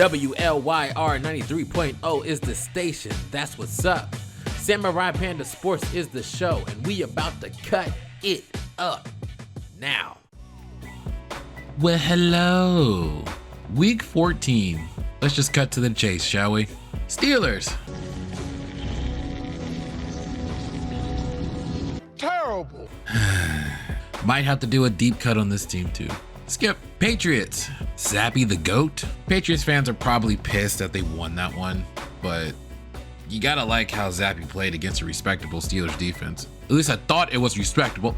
WLYR 93.0 is the station, that's what's up. Samurai Panda Sports is the show, and we about to cut it up now. Well, hello. Week 14. Let's just cut to the chase, shall we? Steelers. Terrible. Might have to do a deep cut on this team too. Skip. Patriots. Zappy the GOAT. Patriots fans are probably pissed that they won that one, but you gotta like how Zappy played against a respectable Steelers defense. At least I thought it was respectable.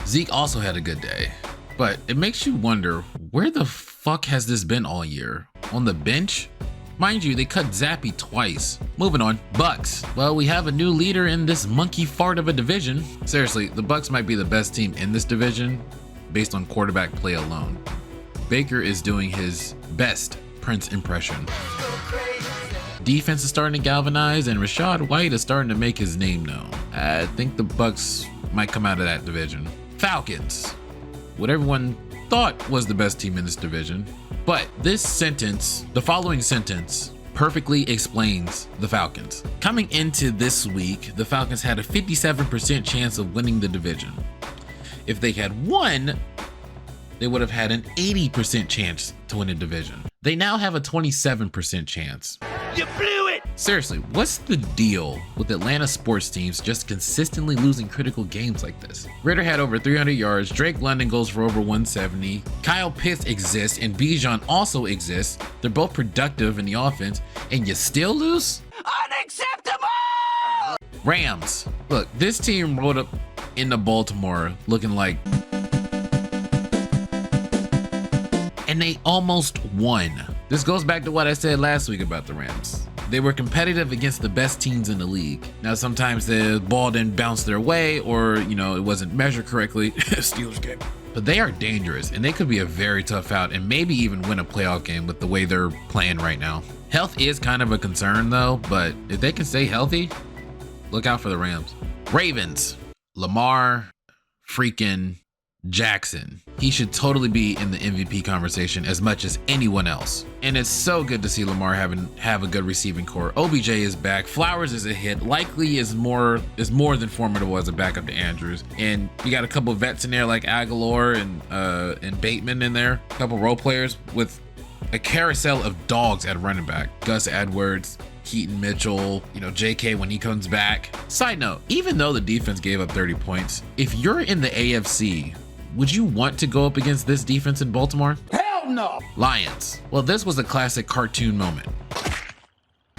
Zeke also had a good day, but it makes you wonder, where the fuck has this been all year? On the bench? Mind you, they cut Zappy twice. Moving on. Bucks. Well, we have a new leader in this monkey fart of a division. Seriously, the Bucks might be the best team in this division based on quarterback play alone. Baker is doing his best Prince impression. Defense is starting to galvanize, and Rachaad White is starting to make his name known. I think the Bucks might come out of that division. Falcons. What everyone thought was the best team in this division. But this sentence, the following sentence, perfectly explains the Falcons. Coming into this week, the Falcons had a 57% chance of winning the division. If they had won, they would have had an 80% chance to win a division. They now have a 27% chance. You blew it! Seriously, what's the deal with Atlanta sports teams just consistently losing critical games like this? Ritter had over 300 yards, Drake London goes for over 170, Kyle Pitts exists, and Bijan also exists. They're both productive in the offense, and you still lose? Unacceptable! Rams. Look, this team rolled up into Baltimore looking like, and they almost won. This goes back to what I said last week about the Rams. They were competitive against the best teams in the league. Now, sometimes the ball didn't bounce their way, or, it wasn't measured correctly. Steelers game. But they are dangerous, and they could be a very tough out and maybe even win a playoff game with the way they're playing right now. Health is kind of a concern though, but if they can stay healthy, look out for the Rams. Ravens. Lamar freaking Jackson. He should totally be in the MVP conversation as much as anyone else. And it's so good to see Lamar have a good receiving core. OBJ is back. Flowers is a hit. Likely is more than formidable as a backup to Andrews. And you got a couple of vets in there like Aguilar and Bateman in there. A couple role players with a carousel of dogs at running back. Gus Edwards, Keaton Mitchell, JK when he comes back. Side note, even though the defense gave up 30 points, if you're in the AFC, would you want to go up against this defense in Baltimore? Hell no! Lions. Well, this was a classic cartoon moment.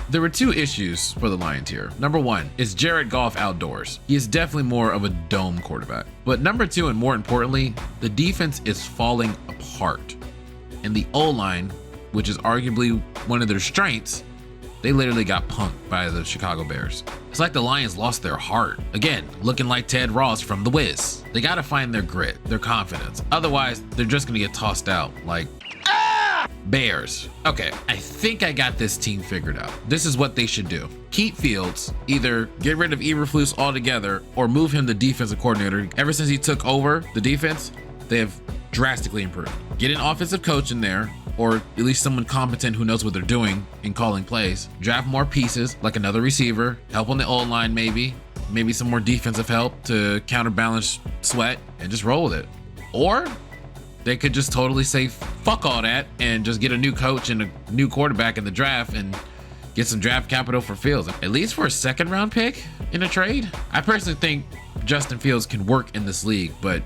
There were two issues for the Lions here. Number one, is Jared Goff outdoors? He is definitely more of a dome quarterback. But number two, and more importantly, the defense is falling apart. And the O-line, which is arguably one of their strengths, they literally got punked by the Chicago Bears. It's like the Lions lost their heart. Again, looking like Ted Ross from The Wiz. They gotta find their grit, their confidence. Otherwise, they're just gonna get tossed out like Bears. Okay, I think I got this team figured out. This is what they should do. Keep Fields, either get rid of Eberflus altogether or move him to defensive coordinator. Ever since he took over the defense, they have drastically improved. Get an offensive coach in there, or at least someone competent who knows what they're doing in calling plays. Draft more pieces, like another receiver, help on the O-line maybe some more defensive help to counterbalance Sweat, and just roll with it. Or they could just totally say fuck all that and just get a new coach and a new quarterback in the draft and get some draft capital for Fields, at least for a second round pick in a trade. I personally think Justin Fields can work in this league, but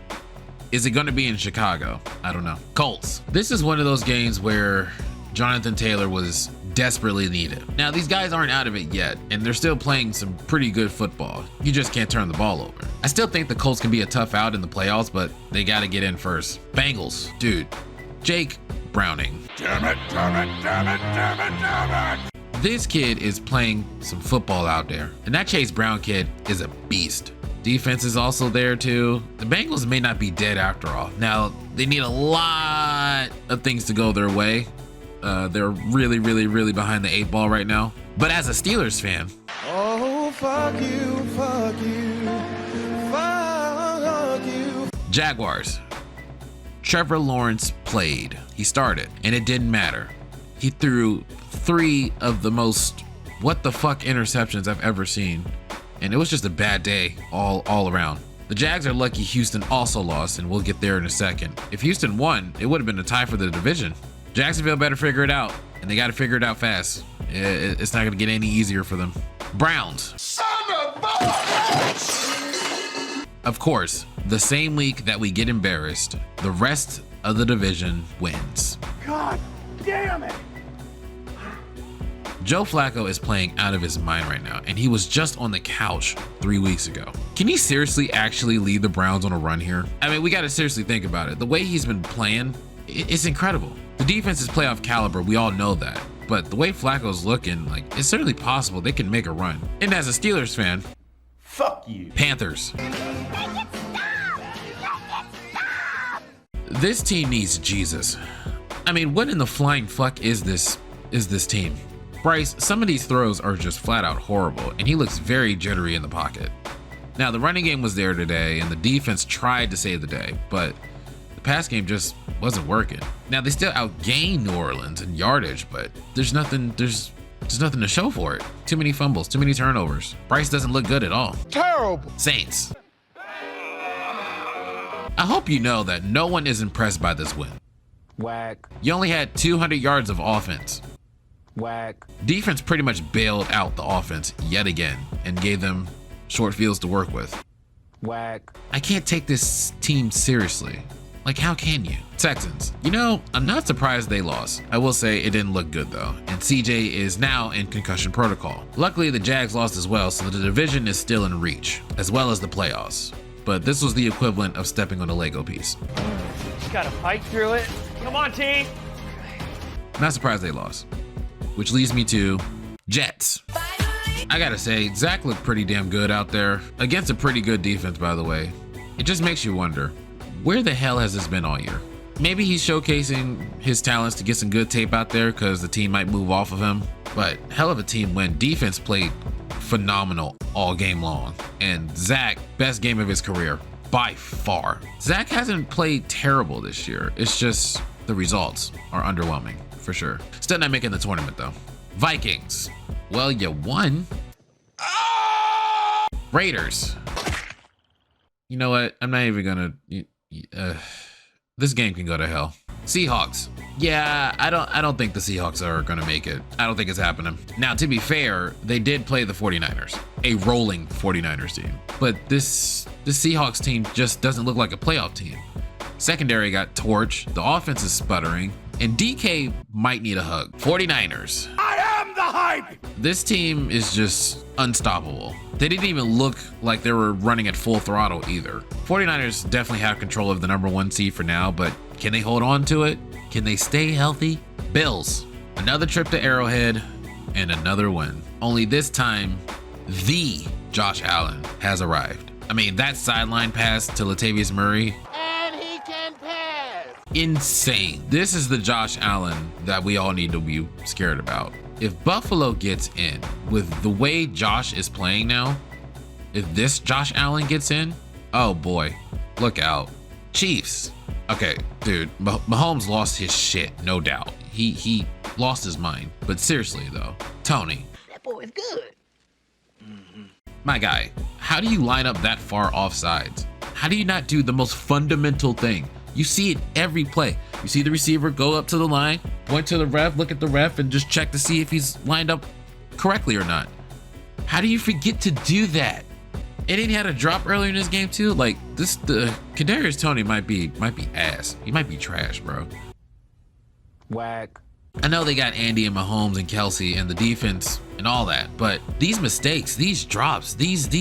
is it going to be in Chicago? I don't know. Colts. This is one of those games where Jonathan Taylor was desperately needed. Now, these guys aren't out of it yet, and they're still playing some pretty good football. You just can't turn the ball over. I still think the Colts can be a tough out in the playoffs, but they got to get in first. Bengals. Dude, Jake Browning. Damn it, damn it, damn it, damn it, damn it! This kid is playing some football out there, and that Chase Brown kid is a beast. Defense is also there too. The Bengals may not be dead after all. Now, they need a lot of things to go their way. They're really, really, really behind the 8 ball right now. But as a Steelers fan, Oh, fuck you, fuck you, fuck you. Jaguars. Trevor Lawrence played. He started, and it didn't matter. He threw 3 of the most what the fuck interceptions I've ever seen. And it was just a bad day all around. The Jags are lucky Houston also lost, and we'll get there in a second. If Houston won, it would have been a tie for the division. Jacksonville better figure it out, and they got to figure it out fast. It's not going to get any easier for them. Browns. Son of a bitch! Of course, the same week that we get embarrassed, the rest of the division wins. God damn it! Joe Flacco is playing out of his mind right now, and he was just on the couch 3 weeks ago. Can he seriously actually lead the Browns on a run here? I mean, we got to seriously think about it. The way he's been playing, it's incredible. The defense is playoff caliber, we all know that. But the way Flacco's looking, like, it's certainly possible they can make a run. And as a Steelers fan, Fuck you. Panthers. This team needs Jesus. I mean, what in the flying fuck is this team? Bryce, some of these throws are just flat out horrible, and he looks very jittery in the pocket. Now, the running game was there today, and the defense tried to save the day, but the pass game just wasn't working. Now, they still outgained New Orleans in yardage, but there's nothing to show for it. Too many fumbles, too many turnovers. Bryce doesn't look good at all. Terrible. Saints. I hope you know that no one is impressed by this win. Whack, You only had 200 yards of offense. whack. Defense pretty much bailed out the offense yet again and gave them short fields to work with. Whack. I can't take this team seriously. Like, how can you? Texans. You know, I'm not surprised they lost. I will say it didn't look good though, and CJ is now in concussion protocol. Luckily, the Jags lost as well, so the division is still in reach, as well as the playoffs. But this was the equivalent of stepping on a Lego piece. Just gotta fight through it. Come on, team. Not surprised they lost. Which leads me to Jets. I gotta say, Zach looked pretty damn good out there against a pretty good defense, by the way. It just makes you wonder, where the hell has this been all year? Maybe he's showcasing his talents to get some good tape out there because the team might move off of him. But hell of a team win. Defense played phenomenal all game long. And Zach, best game of his career by far. Zach hasn't played terrible this year. It's just the results are underwhelming for sure. Still not making the tournament though. Vikings. Well, you won. Raiders. You know what? I'm not even gonna. This game can go to hell. Seahawks. Yeah, I don't think the Seahawks are gonna make it. I don't think it's happening. Now, to be fair, they did play the 49ers, a rolling 49ers team. But this Seahawks team just doesn't look like a playoff team. Secondary got torched, the offense is sputtering, and DK might need a hug. 49ers. I am the hype! This team is just unstoppable. They didn't even look like they were running at full throttle either. 49ers definitely have control of the #1 seed for now, but can they hold on to it? Can they stay healthy? Bills. Another trip to Arrowhead and another win. Only this time, the Josh Allen has arrived. I mean, that sideline pass to Latavius Murray. Insane. This is the Josh Allen that we all need to be scared about. If Buffalo gets in with the way Josh is playing now, if this Josh Allen gets in, oh boy, look out. Chiefs. Okay, dude, Mahomes lost his shit, no doubt. He lost his mind. But seriously though, Tony. That boy is good. My guy, how do you line up that far off sides? How do you not do the most fundamental thing? You see it every play. You see the receiver go up to the line, point to the ref, look at the ref, and just check to see if he's lined up correctly or not. How do you forget to do that? And then he had a drop earlier in this game too. Like the Kadarius Toney might be ass. He might be trash, bro. Whack. I know they got Andy and Mahomes and Kelsey and the defense and all that, but these mistakes, these drops, these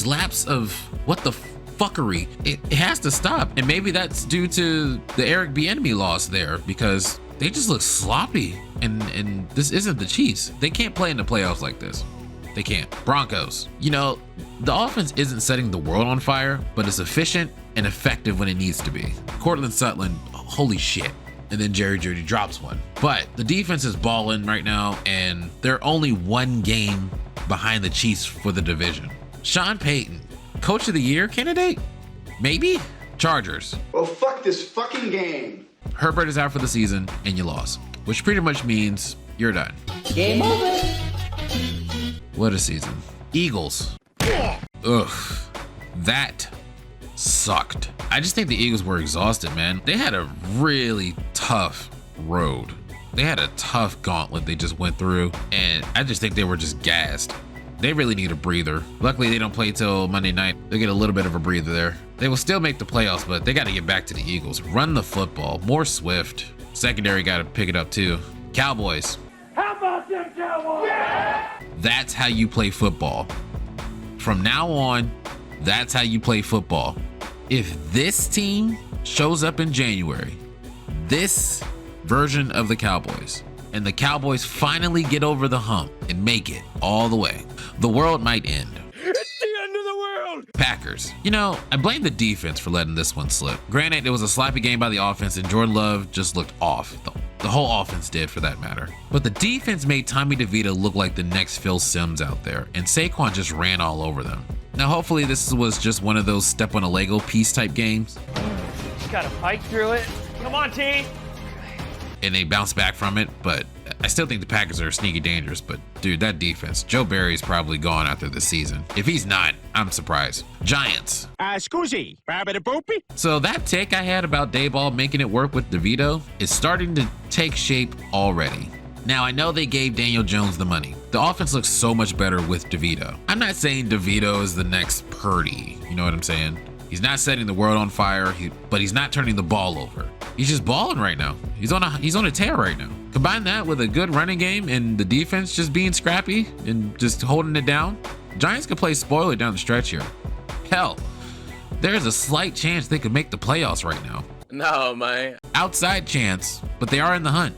laps of what the fuckery, it has to stop. And maybe that's due to the Eric Bieniemy loss there, because they just look sloppy, and this isn't the Chiefs. They can't play in the playoffs like this. They can't. Broncos. You know, the offense isn't setting the world on fire, but it's efficient and effective when it needs to be. Cortland Sutton, holy shit. And then Jerry Jeudy drops one. But the defense is balling right now, and they're only one game behind the Chiefs for the division. Sean Payton, Coach of the Year candidate? Maybe? Chargers. Well, fuck this fucking game. Herbert is out for the season and you lost, which pretty much means you're done. Game over. What a season. Eagles. Ugh. That sucked. I just think the Eagles were exhausted, man. They had a really tough road. They had a tough gauntlet they just went through, and I just think they were just gassed. They really need a breather. Luckily, they don't play till Monday night. They get a little bit of a breather there. They will still make the playoffs, but they got to get back to the Eagles. Run the football. More Swift. Secondary got to pick it up too. Cowboys. How about them Cowboys? That's how you play football. From now on, that's how you play football. If this team shows up in January, this version of the Cowboys, and the Cowboys finally get over the hump and make it all the way, the world might end. It's the end of the world! Packers. You know, I blame the defense for letting this one slip. Granted, it was a sloppy game by the offense and Jordan Love just looked off. The whole offense did, for that matter. But the defense made Tommy DeVito look like the next Phil Simms out there, and Saquon just ran all over them. Now, hopefully this was just one of those step on a Lego piece type games, Just gotta fight through it. Come on, team. and they bounce back from it, but I still think the Packers are sneaky dangerous. But dude, that defense, Joe Barry's probably gone after this season. If he's not, I'm surprised. Giants. Scusi, Rabbit Boopy? So that take I had about Dayball making it work with DeVito is starting to take shape already. Now, I know they gave Daniel Jones the money. The offense looks so much better with DeVito. I'm not saying DeVito is the next Purdy, you know what I'm saying? He's not setting the world on fire, but he's not turning the ball over. He's just balling right now. He's on a tear right now. Combine that with a good running game and the defense just being scrappy and just holding it down, Giants could play spoiler down the stretch here. Hell, there's a slight chance they could make the playoffs right now. No, man. Outside chance, but they are in the hunt.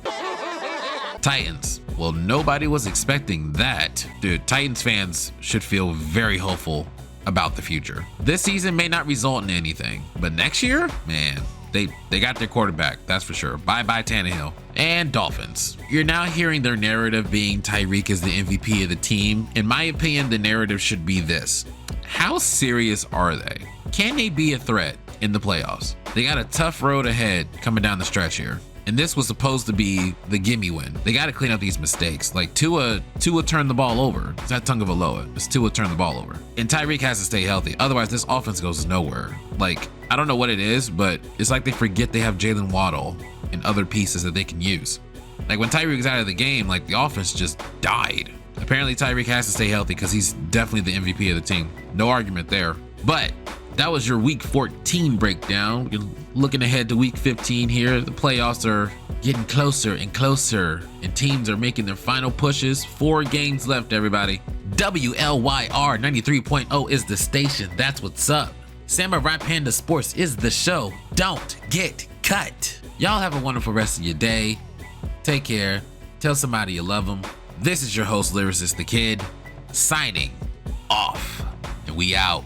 Titans. Well, nobody was expecting that. Dude, Titans fans should feel very hopeful about the future. This season may not result in anything, but next year, man, they got their quarterback, that's for sure. Bye-bye Tannehill. And Dolphins. You're now hearing their narrative being Tyreek is the MVP of the team. In my opinion, the narrative should be this. How serious are they? Can they be a threat in the playoffs? They got a tough road ahead coming down the stretch here. And this was supposed to be the gimme win. They got to clean up these mistakes. Like Tua turned the ball over. It's not Tagovailoa. It's Tua turned the ball over. And Tyreek has to stay healthy. Otherwise, this offense goes nowhere. Like, I don't know what it is, but it's like they forget they have Jalen Waddle and other pieces that they can use. Like when Tyreek was out of the game, like the offense just died. Apparently Tyreek has to stay healthy because he's definitely the MVP of the team. No argument there. But that was your week 14 breakdown. You're looking ahead to week 15 here. The playoffs are getting closer and closer, and teams are making their final pushes. 4 games left, everybody. WLYR 93.0 is the station. That's what's up. Samurai Panda Sports is the show. Don't get cut. Y'all have a wonderful rest of your day. Take care. Tell somebody you love them. This is your host, Lyricist the Kid, signing off. And we out.